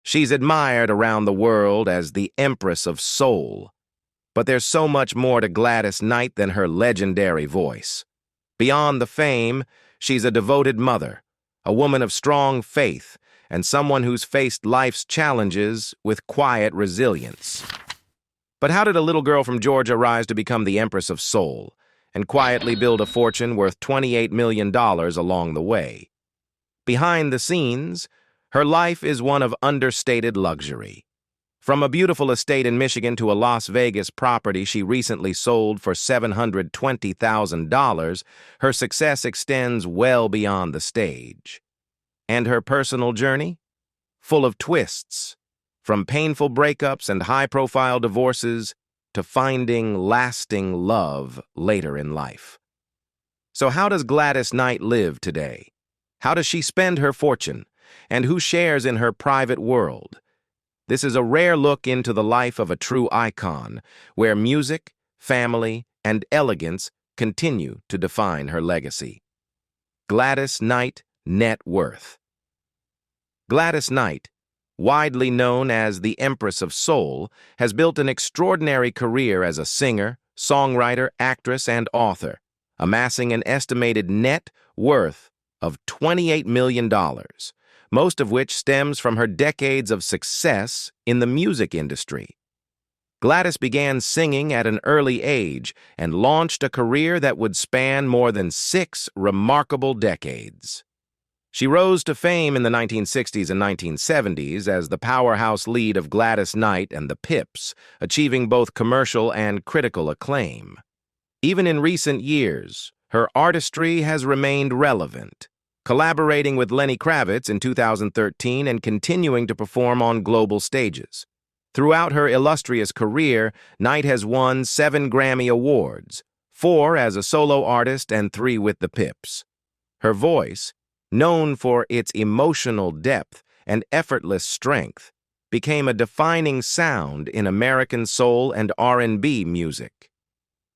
She's admired around the world as the Empress of Soul. But there's so much more to Gladys Knight than her legendary voice. Beyond the fame, she's a devoted mother, a woman of strong faith, and someone who's faced life's challenges with quiet resilience. But how did a little girl from Georgia rise to become the Empress of Soul and quietly build a fortune worth $28 million along the way? Behind the scenes, her life is one of understated luxury. From a beautiful estate in Michigan to a Las Vegas property she recently sold for $720,000, her success extends well beyond the stage. And her personal journey? Full of twists, from painful breakups and high-profile divorces to finding lasting love later in life. So how does Gladys Knight live today? How does she spend her fortune? And who shares in her private world? This is a rare look into the life of a true icon, where music, family, and elegance continue to define her legacy. Gladys Knight net worth. Gladys Knight, widely known as the Empress of Soul, has built an extraordinary career as a singer, songwriter, actress, and author, amassing an estimated net worth of $28 million. Most of which stems from her decades of success in the music industry. Gladys began singing at an early age and launched a career that would span more than 6 remarkable decades. She rose to fame in the 1960s and 1970s as the powerhouse lead of Gladys Knight and the Pips, achieving both commercial and critical acclaim. Even in recent years, her artistry has remained relevant, collaborating with Lenny Kravitz in 2013 and continuing to perform on global stages. Throughout her illustrious career, Knight has won 7 Grammy Awards, 4 as a solo artist and 3 with the Pips. Her voice, known for its emotional depth and effortless strength, became a defining sound in American soul and R&B music.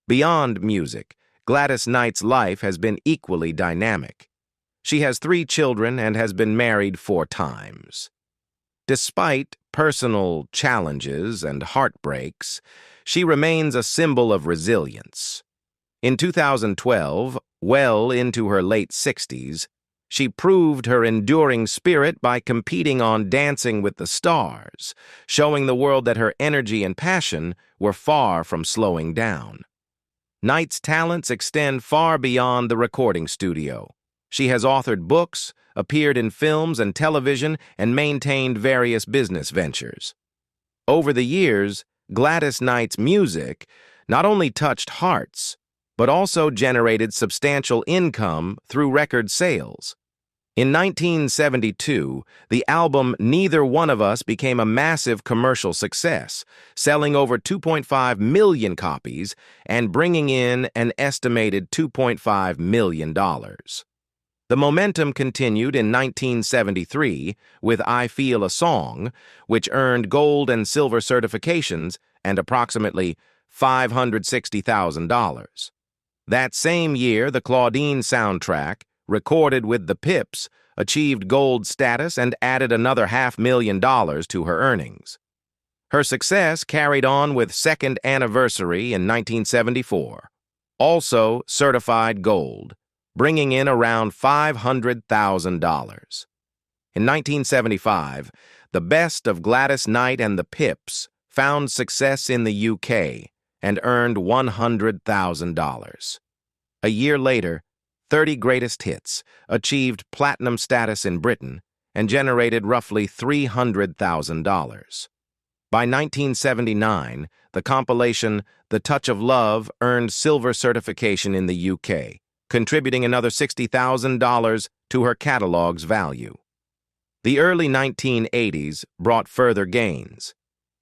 Beyond music, Gladys Knight's life has been equally dynamic. She has 3 children and has been married 4 times. Despite personal challenges and heartbreaks, she remains a symbol of resilience. In 2012, well into her late 60s, she proved her enduring spirit by competing on Dancing with the Stars, showing the world that her energy and passion were far from slowing down. Knight's talents extend far beyond the recording studio. She has authored books, appeared in films and television, and maintained various business ventures. Over the years, Gladys Knight's music not only touched hearts, but also generated substantial income through record sales. In 1972, the album Neither One of Us became a massive commercial success, selling over 2.5 million copies and bringing in an estimated $2.5 million. The momentum continued in 1973 with I Feel a Song, which earned gold and silver certifications and approximately $560,000. That same year, the Claudine soundtrack, recorded with the Pips, achieved gold status and added another $500,000 to her earnings. Her success carried on with Second Anniversary in 1974, also certified gold, bringing in around $500,000. In 1975, the best of Gladys Knight and the Pips found success in the UK and earned $100,000. A year later, 30 Greatest Hits achieved platinum status in Britain and generated roughly $300,000. By 1979, the compilation The Touch of Love earned silver certification in the UK, contributing another $60,000 to her catalog's value. The early 1980s brought further gains.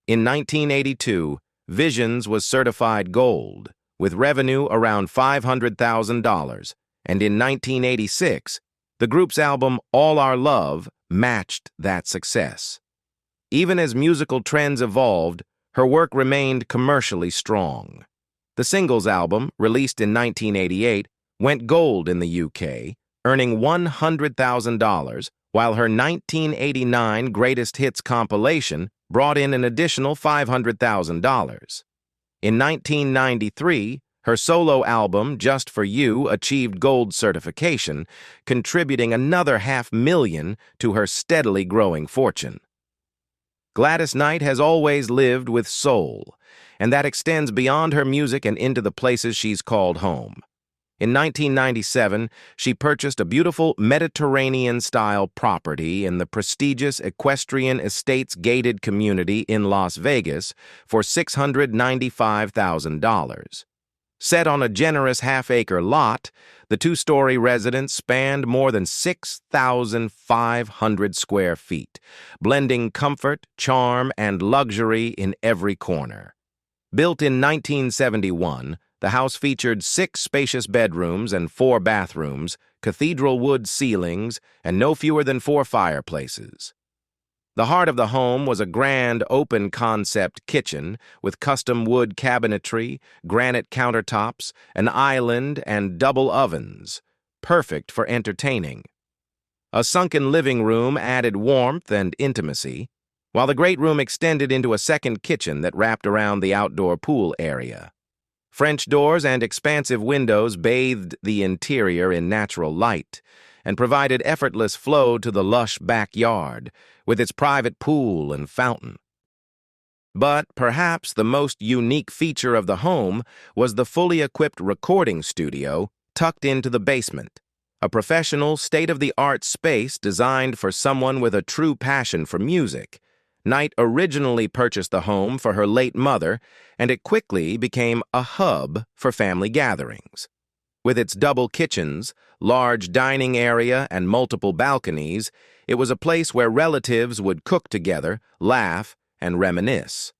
In 1982, Visions was certified gold, with revenue around $500,000, and in 1986, the group's album All Our Love matched that success. Even as musical trends evolved, her work remained commercially strong. The singles album, released in 1988, went gold in the UK, earning $100,000, while her 1989 Greatest Hits compilation brought in an additional $500,000. In 1993, her solo album, Just For You, achieved gold certification, contributing another $500,000 to her steadily growing fortune. Gladys Knight has always lived with soul, and that extends beyond her music and into the places she's called home. In 1997, she purchased a beautiful Mediterranean-style property in the prestigious Equestrian Estates gated community in Las Vegas for $695,000. Set on a generous half-acre lot, the two-story residence spanned more than 6,500 square feet, blending comfort, charm, and luxury in every corner. Built in 1971, the house featured 6 spacious bedrooms and 4 bathrooms, cathedral wood ceilings, and no fewer than 4 fireplaces. The heart of the home was a grand open-concept kitchen with custom wood cabinetry, granite countertops, an island, and double ovens, perfect for entertaining. A sunken living room added warmth and intimacy, while the great room extended into a second kitchen that wrapped around the outdoor pool area. French doors and expansive windows bathed the interior in natural light and provided effortless flow to the lush backyard, with its private pool and fountain. But perhaps the most unique feature of the home was the fully equipped recording studio tucked into the basement, a professional, state-of-the-art space designed for someone with a true passion for music. Knight originally purchased the home for her late mother, and it quickly became a hub for family gatherings. With its double kitchens, large dining area, and multiple balconies, it was a place where relatives would cook together, laugh, and reminisce.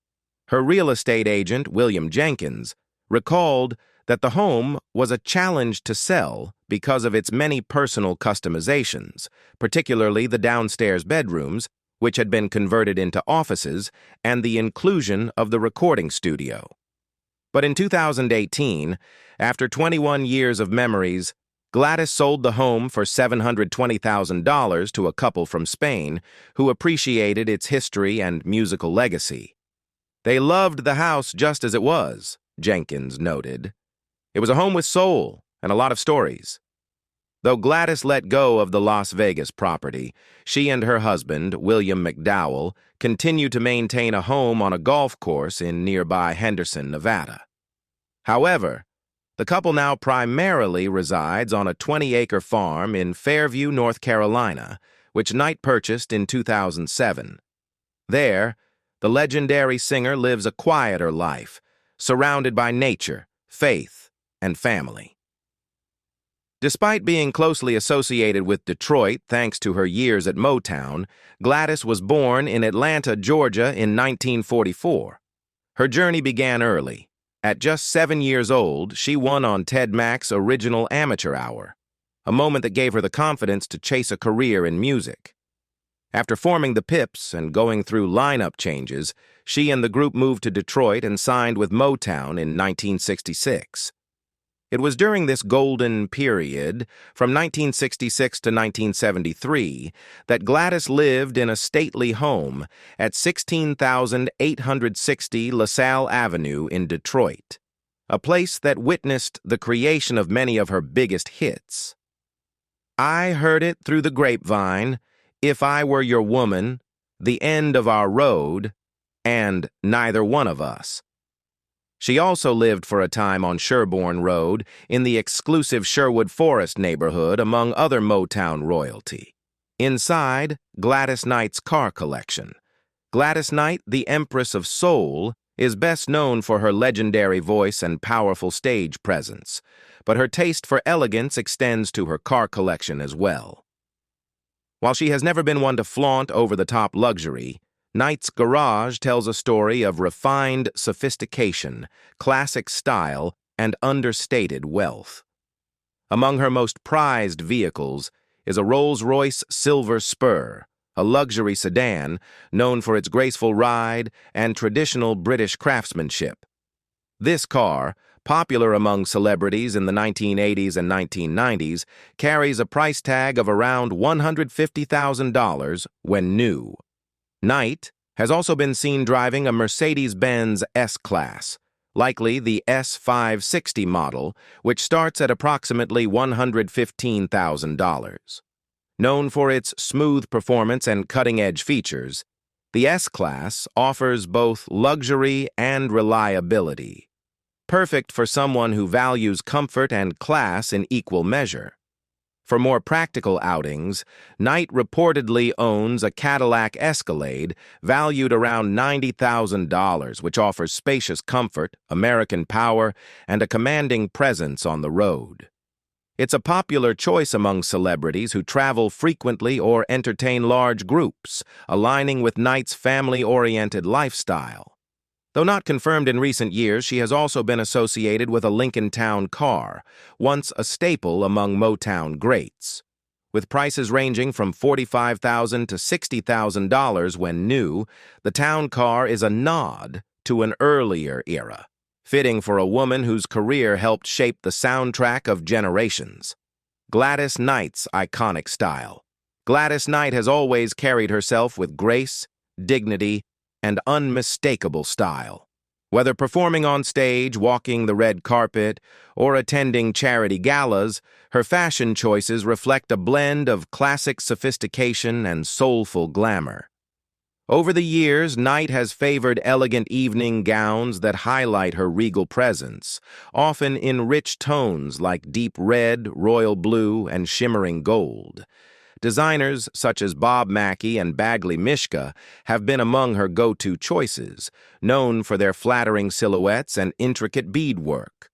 Her real estate agent, William Jenkins, recalled that the home was a challenge to sell because of its many personal customizations, particularly the downstairs bedrooms, which had been converted into offices, and the inclusion of the recording studio. But in 2018, after 21 years of memories, Gladys sold the home for $720,000 to a couple from Spain who appreciated its history and musical legacy. They loved the house just as it was, Jenkins noted. It was a home with soul and a lot of stories. Though Gladys let go of the Las Vegas property, she and her husband, William McDowell, continue to maintain a home on a golf course in nearby Henderson, Nevada. However, the couple now primarily resides on a 20-acre farm in Fairview, North Carolina, which Knight purchased in 2007. There, the legendary singer lives a quieter life, surrounded by nature, faith, and family. Despite being closely associated with Detroit thanks to her years at Motown, Gladys was born in Atlanta, Georgia in 1944. Her journey began early. At just 7 years old, she won on Ted Mack's Original Amateur Hour, a moment that gave her the confidence to chase a career in music. After forming the Pips and going through lineup changes, she and the group moved to Detroit and signed with Motown in 1966. It was during this golden period, from 1966 to 1973, that Gladys lived in a stately home at 16,860 LaSalle Avenue in Detroit, a place that witnessed the creation of many of her biggest hits. I Heard It Through the Grapevine, If I Were Your Woman, The End of Our Road, and Neither One of Us. She also lived for a time on Sherbourne Road in the exclusive Sherwood Forest neighborhood among other Motown royalty. Inside, Gladys Knight's car collection. Gladys Knight, the Empress of Soul, is best known for her legendary voice and powerful stage presence, but her taste for elegance extends to her car collection as well. While she has never been one to flaunt over-the-top luxury, Knight's garage tells a story of refined sophistication, classic style, and understated wealth. Among her most prized vehicles is a Rolls-Royce Silver Spur, a luxury sedan known for its graceful ride and traditional British craftsmanship. This car, popular among celebrities in the 1980s and 1990s, carries a price tag of around $150,000 when new. Knight has also been seen driving a Mercedes-Benz S-Class, likely the S560 model, which starts at approximately $115,000. Known for its smooth performance and cutting-edge features, the S-Class offers both luxury and reliability, perfect for someone who values comfort and class in equal measure. For more practical outings, Knight reportedly owns a Cadillac Escalade valued around $90,000, which offers spacious comfort, American power, and a commanding presence on the road. It's a popular choice among celebrities who travel frequently or entertain large groups, aligning with Knight's family-oriented lifestyle. Though not confirmed in recent years, she has also been associated with a Lincoln Town car, once a staple among Motown greats. With prices ranging from $45,000 to $60,000 when new, the Town car is a nod to an earlier era, fitting for a woman whose career helped shape the soundtrack of generations. Gladys Knight's iconic style. Gladys Knight has always carried herself with grace, dignity, and unmistakable style. Whether performing on stage, walking the red carpet, or attending charity galas, her fashion choices reflect a blend of classic sophistication and soulful glamour. Over the years, Knight has favored elegant evening gowns that highlight her regal presence, often in rich tones like deep red, royal blue, and shimmering gold. Designers such as Bob Mackie and Bagley Mishka have been among her go-to choices, known for their flattering silhouettes and intricate beadwork.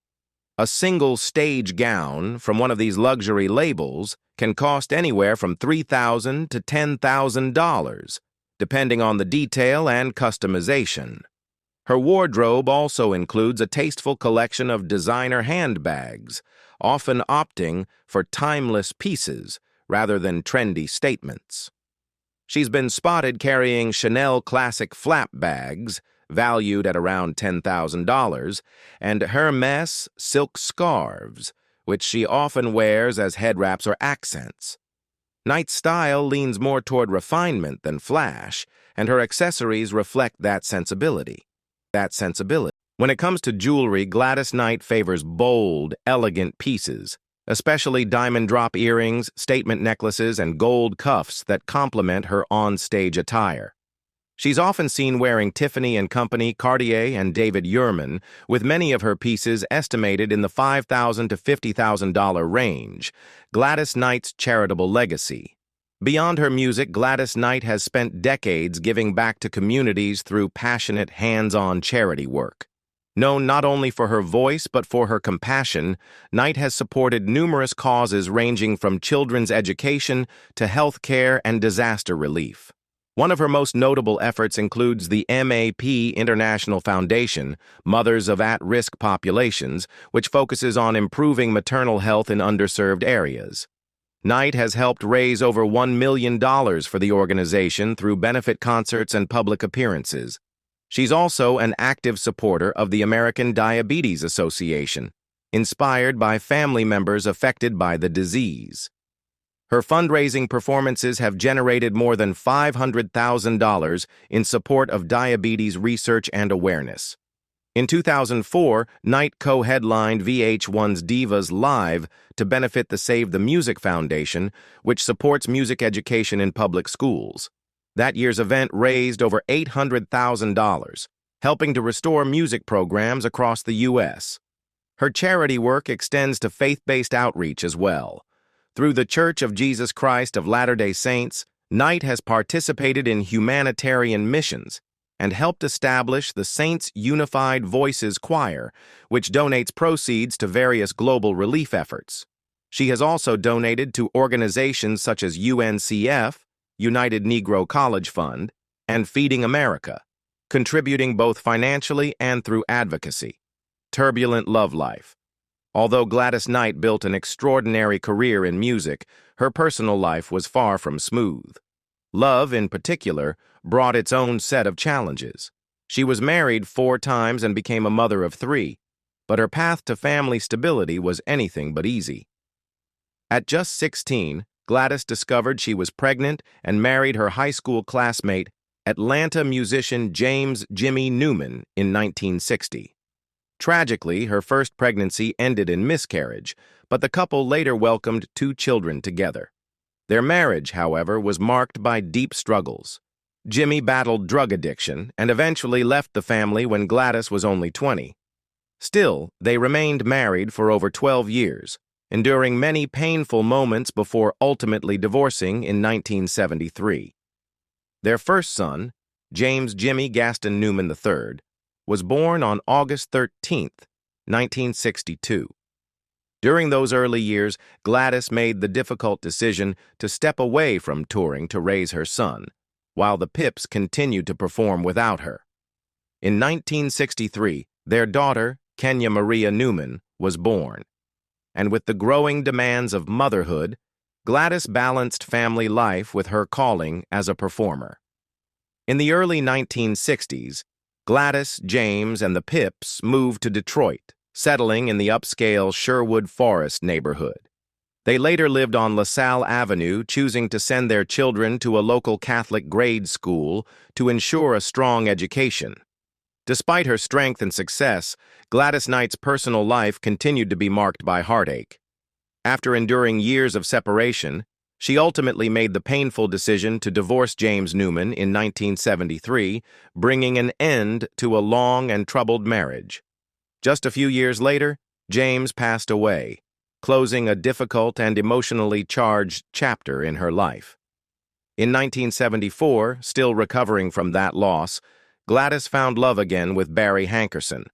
A single stage gown from one of these luxury labels can cost anywhere from $3,000 to $10,000, depending on the detail and customization. Her wardrobe also includes a tasteful collection of designer handbags, often opting for timeless pieces rather than trendy statements. She's been spotted carrying Chanel classic flap bags, valued at around $10,000, and Hermès silk scarves, which she often wears as head wraps or accents. Knight's style leans more toward refinement than flash, and her accessories reflect that sensibility. When it comes to jewelry, Gladys Knight favors bold, elegant pieces, especially diamond drop earrings, statement necklaces, and gold cuffs that complement her on-stage attire. She's often seen wearing Tiffany & Company, Cartier, and David Yurman, with many of her pieces estimated in the $5,000 to $50,000 range. Gladys Knight's charitable legacy. Beyond her music, Gladys Knight has spent decades giving back to communities through passionate, hands-on charity work. Known not only for her voice but for her compassion, Knight has supported numerous causes ranging from children's education to health care and disaster relief. One of her most notable efforts includes the MAP International Foundation, Mothers of At-Risk Populations, which focuses on improving maternal health in underserved areas. Knight has helped raise over $1 million for the organization through benefit concerts and public appearances. She's also an active supporter of the American Diabetes Association, inspired by family members affected by the disease. Her fundraising performances have generated more than $500,000 in support of diabetes research and awareness. In 2004, Knight co-headlined VH1's Divas Live to benefit the Save the Music Foundation, which supports music education in public schools. That year's event raised over $800,000, helping to restore music programs across the U.S. Her charity work extends to faith-based outreach as well. Through the Church of Jesus Christ of Latter-day Saints, Knight has participated in humanitarian missions and helped establish the Saints Unified Voices Choir, which donates proceeds to various global relief efforts. She has also donated to organizations such as UNCF, United Negro College Fund, and Feeding America, contributing both financially and through advocacy. Turbulent love life. Although Gladys Knight built an extraordinary career in music, her personal life was far from smooth. Love, in particular, brought its own set of challenges. She was married 4 times and became a mother of 3. but her path to family stability was anything but easy. At just 16, Gladys discovered she was pregnant and married her high school classmate, Atlanta musician James "Jimmy" Newman, in 1960. Tragically, her first pregnancy ended in miscarriage, but the couple later welcomed 2 children together. Their marriage, however, was marked by deep struggles. Jimmy battled drug addiction and eventually left the family when Gladys was only 20. Still, they remained married for over 12 years, enduring many painful moments before ultimately divorcing in 1973. Their first son, James "Jimmy" Gaston Newman III, was born on August 13, 1962. During those early years, Gladys made the difficult decision to step away from touring to raise her son, while the Pips continued to perform without her. In 1963, their daughter, Kenya Maria Newman, was born. And with the growing demands of motherhood, Gladys balanced family life with her calling as a performer. In the early 1960s, Gladys, James, and the Pips moved to Detroit, settling in the upscale Sherwood Forest neighborhood. They later lived on LaSalle Avenue, choosing to send their children to a local Catholic grade school to ensure a strong education. Despite her strength and success, Gladys Knight's personal life continued to be marked by heartache. After enduring years of separation, she ultimately made the painful decision to divorce James Newman in 1973, bringing an end to a long and troubled marriage. Just a few years later, James passed away, closing a difficult and emotionally charged chapter in her life. In 1974, still recovering from that loss, Gladys found love again with Barry Hankerson,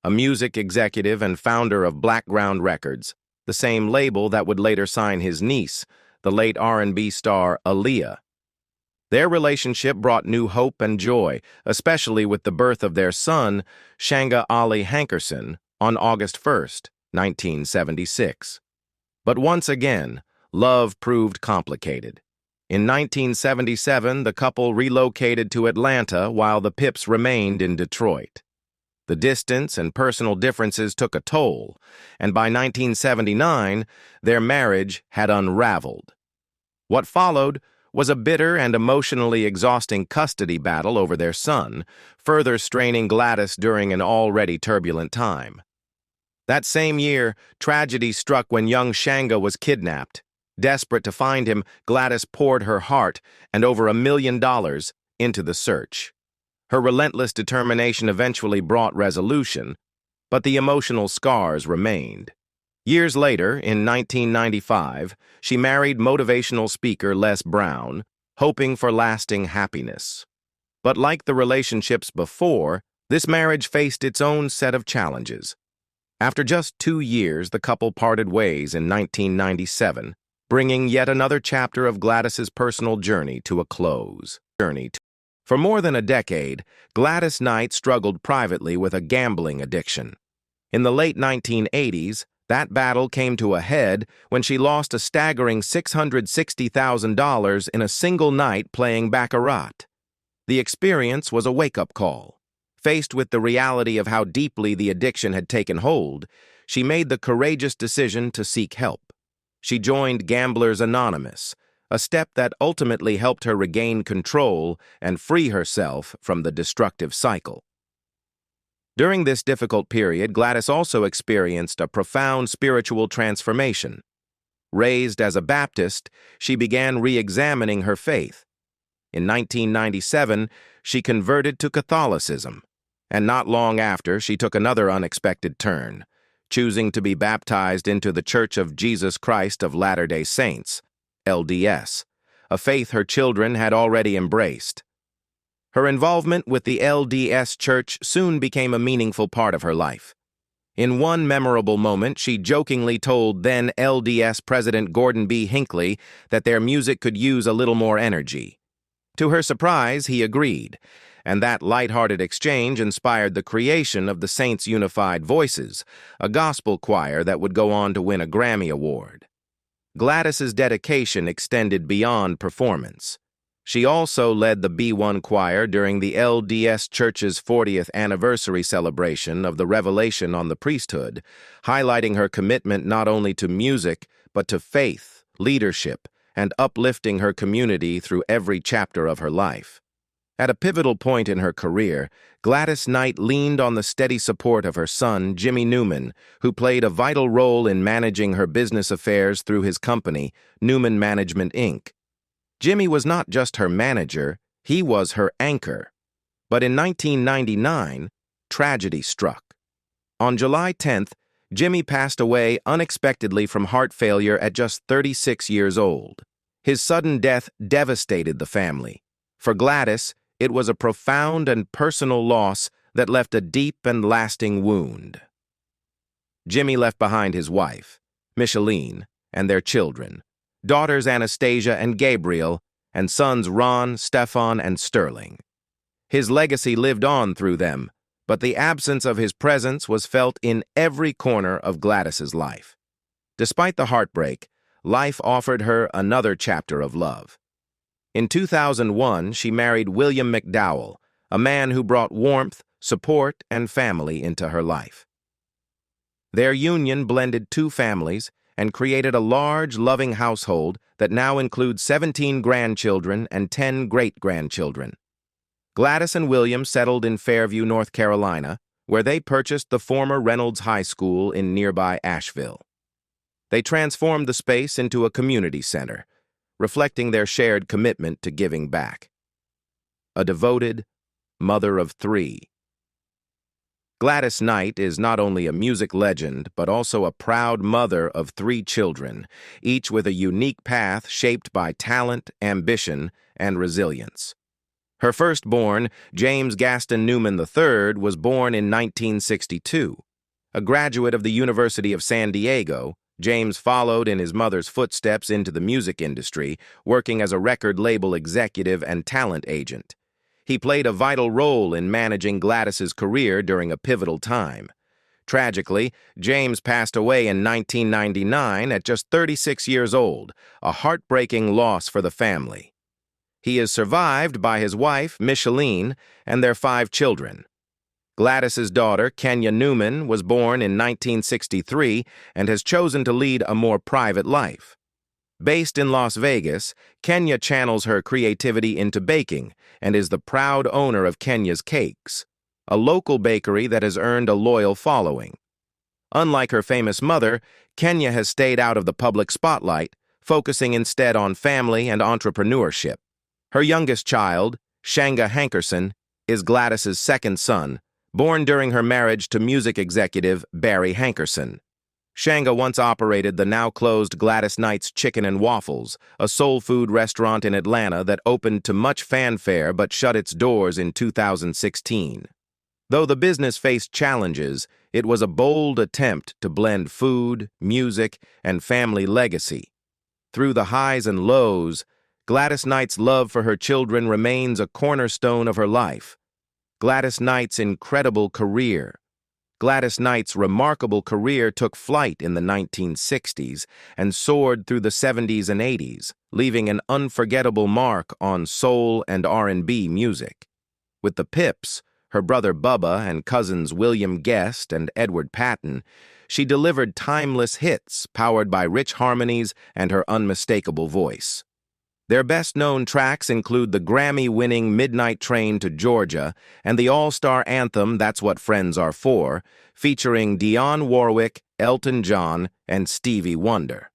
a music executive and founder of Blackground Records, the same label that would later sign his niece, the late R&B star Aaliyah. Their relationship brought new hope and joy, especially with the birth of their son, Shanga Ali Hankerson, on August 1, 1976. But once again, love proved complicated. In 1977, the couple relocated to Atlanta while the Pips remained in Detroit. The distance and personal differences took a toll, and by 1979, their marriage had unraveled. What followed was a bitter and emotionally exhausting custody battle over their son, further straining Gladys during an already turbulent time. That same year, tragedy struck when young Shanga was kidnapped. Desperate to find him, Gladys poured her heart and over $1 million into the search. Her relentless determination eventually brought resolution, but the emotional scars remained. Years later, in 1995, she married motivational speaker Les Brown, hoping for lasting happiness. But like the relationships before, this marriage faced its own set of challenges. After just 2 years, the couple parted ways in 1997, bringing yet another chapter of Gladys's personal journey to a close. For more than a decade, Gladys Knight struggled privately with a gambling addiction. In the late 1980s, that battle came to a head when she lost a staggering $660,000 in a single night playing baccarat. The experience was a wake-up call. Faced with the reality of how deeply the addiction had taken hold, she made the courageous decision to seek help. She joined Gamblers Anonymous, a step that ultimately helped her regain control and free herself from the destructive cycle. During this difficult period, Gladys also experienced a profound spiritual transformation. Raised as a Baptist, she began re-examining her faith. In 1997, she converted to Catholicism, and not long after, she took another unexpected turn, choosing to be baptized into the Church of Jesus Christ of Latter-day Saints, LDS, a faith her children had already embraced. Her involvement with the LDS Church soon became a meaningful part of her life. In one memorable moment, she jokingly told then LDS President Gordon B. Hinckley that their music could use a little more energy. To her surprise, he agreed, and that lighthearted exchange inspired the creation of the Saints Unified Voices, a gospel choir that would go on to win a Grammy Award. Gladys's dedication extended beyond performance. She also led the B1 choir during the LDS Church's 40th anniversary celebration of the Revelation on the priesthood, highlighting her commitment not only to music, but to faith, leadership, and uplifting her community through every chapter of her life. At a pivotal point in her career, Gladys Knight leaned on the steady support of her son, Jimmy Newman, who played a vital role in managing her business affairs through his company, Newman Management, Inc. Jimmy was not just her manager, he was her anchor. But in 1999, tragedy struck. On July 10th, Jimmy passed away unexpectedly from heart failure at just 36 years old. His sudden death devastated the family. For Gladys, it was a profound and personal loss that left a deep and lasting wound. Jimmy left behind his wife, Micheline, and their children, daughters Anastasia and Gabriel, and sons Ron, Stefan, and Sterling. His legacy lived on through them, but the absence of his presence was felt in every corner of Gladys's life. Despite the heartbreak, life offered her another chapter of love. In 2001, she married William McDowell, a man who brought warmth, support, and family into her life. Their union blended two families and created a large, loving household that now includes 17 grandchildren and 10 great-grandchildren. Gladys and William settled in Fairview, North Carolina, where they purchased the former Reynolds High School in nearby Asheville. They transformed the space into a community center, reflecting their shared commitment to giving back. A devoted mother of three. Gladys Knight is not only a music legend, but also a proud mother of three children, each with a unique path shaped by talent, ambition, and resilience. Her firstborn, James Gaston Newman III, was born in 1962. A graduate of the University of San Diego, James followed in his mother's footsteps into the music industry, working as a record label executive and talent agent. He played a vital role in managing Gladys's career during a pivotal time. Tragically, James passed away in 1999 at just 36 years old, a heartbreaking loss for the family. He is survived by his wife, Micheline, and their 5 children. Gladys's daughter, Kenya Newman, was born in 1963 and has chosen to lead a more private life. Based in Las Vegas, Kenya channels her creativity into baking and is the proud owner of Kenya's Cakes, a local bakery that has earned a loyal following. Unlike her famous mother, Kenya has stayed out of the public spotlight, focusing instead on family and entrepreneurship. Her youngest child, Shanga Hankerson, is Gladys's second son, born during her marriage to music executive Barry Hankerson. Shanga once operated the now-closed Gladys Knight's Chicken and Waffles, a soul food restaurant in Atlanta that opened to much fanfare but shut its doors in 2016. Though the business faced challenges, it was a bold attempt to blend food, music, and family legacy. Through the highs and lows, Gladys Knight's love for her children remains a cornerstone of her life. Gladys Knight's incredible career. Gladys Knight's remarkable career took flight in the 1960s and soared through the 70s and 80s, leaving an unforgettable mark on soul and R&B music. With the Pips, her brother Bubba and cousins William Guest and Edward Patton, she delivered timeless hits powered by rich harmonies and her unmistakable voice. Their best-known tracks include the Grammy-winning Midnight Train to Georgia and the all-star anthem That's What Friends Are For, featuring Dionne Warwick, Elton John, and Stevie Wonder.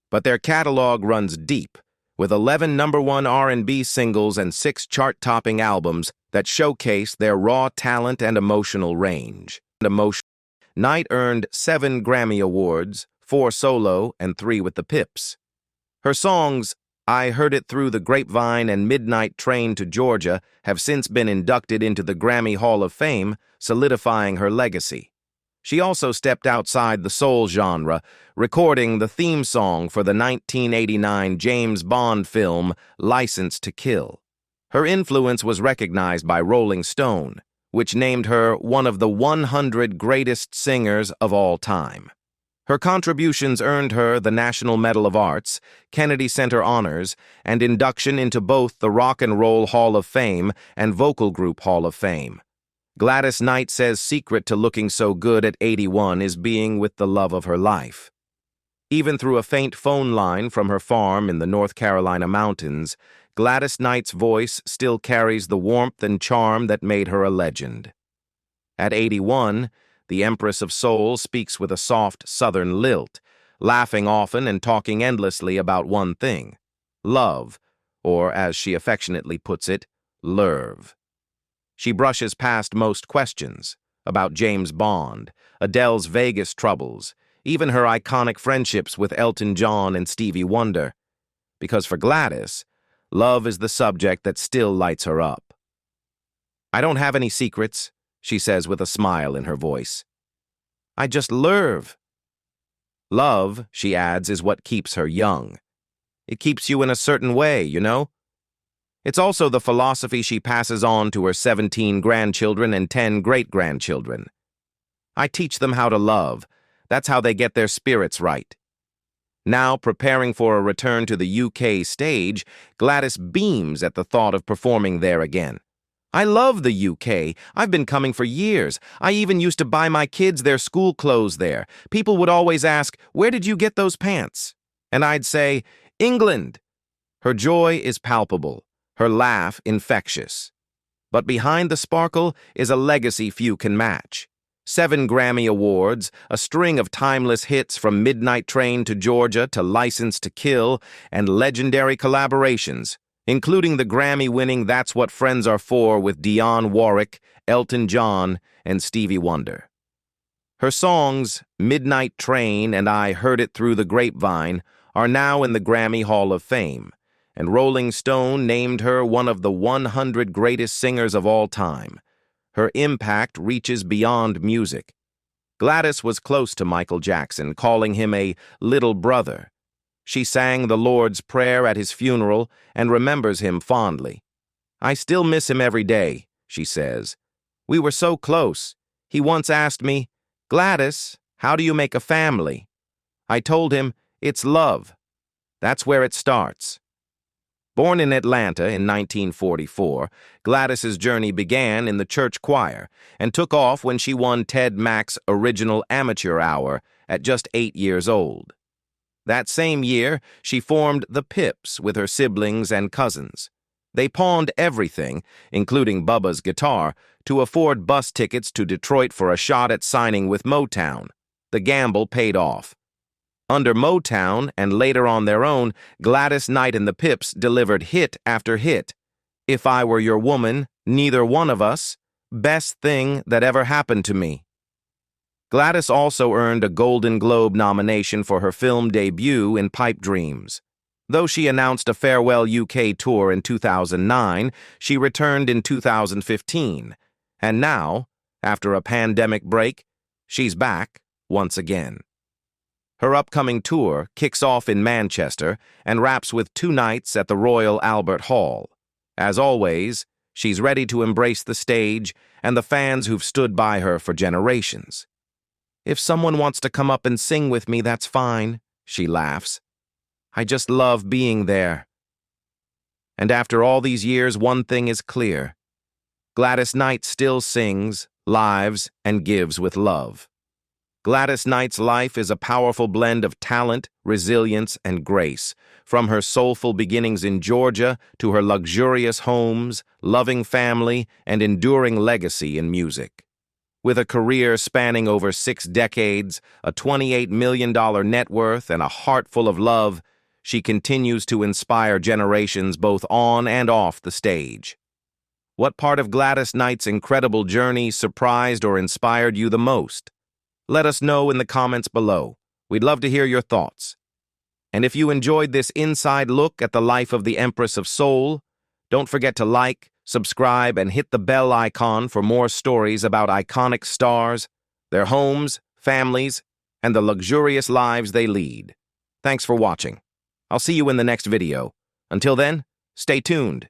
But their catalog runs deep, with 11 #1 R&B singles and 6 chart-topping albums that showcase their raw talent and emotional range. Knight earned 7 Grammy Awards, 4 solo and 3 with the Pips. Her songs I Heard It Through the Grapevine and Midnight Train to Georgia have since been inducted into the Grammy Hall of Fame, solidifying her legacy. She also stepped outside the soul genre, recording the theme song for the 1989 James Bond film License to Kill. Her influence was recognized by Rolling Stone, which named her one of the 100 greatest singers of all time. Her contributions earned her the National Medal of Arts, Kennedy Center Honors, and induction into both the Rock and Roll Hall of Fame and Vocal Group Hall of Fame. Gladys Knight says secret to looking so good at 81 is being with the love of her life. Even through a faint phone line from her farm in the North Carolina mountains, Gladys Knight's voice still carries the warmth and charm that made her a legend. At 81, the Empress of Soul speaks with a soft Southern lilt, laughing often and talking endlessly about one thing: love, or as she affectionately puts it, lerve. She brushes past most questions about James Bond, Adele's Vegas troubles, even her iconic friendships with Elton John and Stevie Wonder, because for Gladys, love is the subject that still lights her up. "I don't have any secrets," she says with a smile in her voice. "I just lerve." Love, she adds, is what keeps her young. It keeps you in a certain way, you know? It's also the philosophy she passes on to her 17 grandchildren and 10 great-grandchildren. "I teach them how to love. That's how they get their spirits right." Now, preparing for a return to the UK stage, Gladys beams at the thought of performing there again. "I love the UK. I've been coming for years. I even used to buy my kids their school clothes there. People would always ask, 'Where did you get those pants?' And I'd say, 'England.'" Her joy is palpable, her laugh infectious. But behind the sparkle is a legacy few can match. 7 Grammy Awards, a string of timeless hits from Midnight Train to Georgia to License to Kill, and legendary collaborations, including the Grammy-winning That's What Friends Are For with Dionne Warwick, Elton John, and Stevie Wonder. Her songs, Midnight Train and I Heard It Through the Grapevine, are now in the Grammy Hall of Fame, and Rolling Stone named her one of the 100 greatest singers of all time. Her impact reaches beyond music. Gladys was close to Michael Jackson, calling him a little brother. She sang the Lord's Prayer at his funeral and remembers him fondly. "I still miss him every day," she says. "We were so close. He once asked me, 'Gladys, how do you make a family?' I told him, 'It's love. That's where it starts.'" Born in Atlanta in 1944, Gladys's journey began in the church choir and took off when she won Ted Mack's Original Amateur Hour at just 8 years old. That same year, she formed the Pips with her siblings and cousins. They pawned everything, including Bubba's guitar, to afford bus tickets to Detroit for a shot at signing with Motown. The gamble paid off. Under Motown, and later on their own, Gladys Knight and the Pips delivered hit after hit. "If I Were Your Woman," "Neither One of Us," "Best Thing That Ever Happened to Me." Gladys also earned a Golden Globe nomination for her film debut in Pipe Dreams. Though she announced a farewell UK tour in 2009, she returned in 2015. And now, after a pandemic break, she's back once again. Her upcoming tour kicks off in Manchester and wraps with 2 nights at the Royal Albert Hall. As always, she's ready to embrace the stage and the fans who've stood by her for generations. "If someone wants to come up and sing with me, that's fine," she laughs. "I just love being there." And after all these years, one thing is clear. Gladys Knight still sings, lives, and gives with love. Gladys Knight's life is a powerful blend of talent, resilience, and grace, from her soulful beginnings in Georgia to her luxurious homes, loving family, and enduring legacy in music. With a career spanning over 6 decades, a $28 million net worth, and a heart full of love, she continues to inspire generations both on and off the stage. What part of Gladys Knight's incredible journey surprised or inspired you the most? Let us know in the comments below. We'd love to hear your thoughts. And if you enjoyed this inside look at the life of the Empress of Soul, don't forget to like, subscribe, and hit the bell icon for more stories about iconic stars, their homes, families, and the luxurious lives they lead. Thanks for watching. I'll see you in the next video. Until then, stay tuned.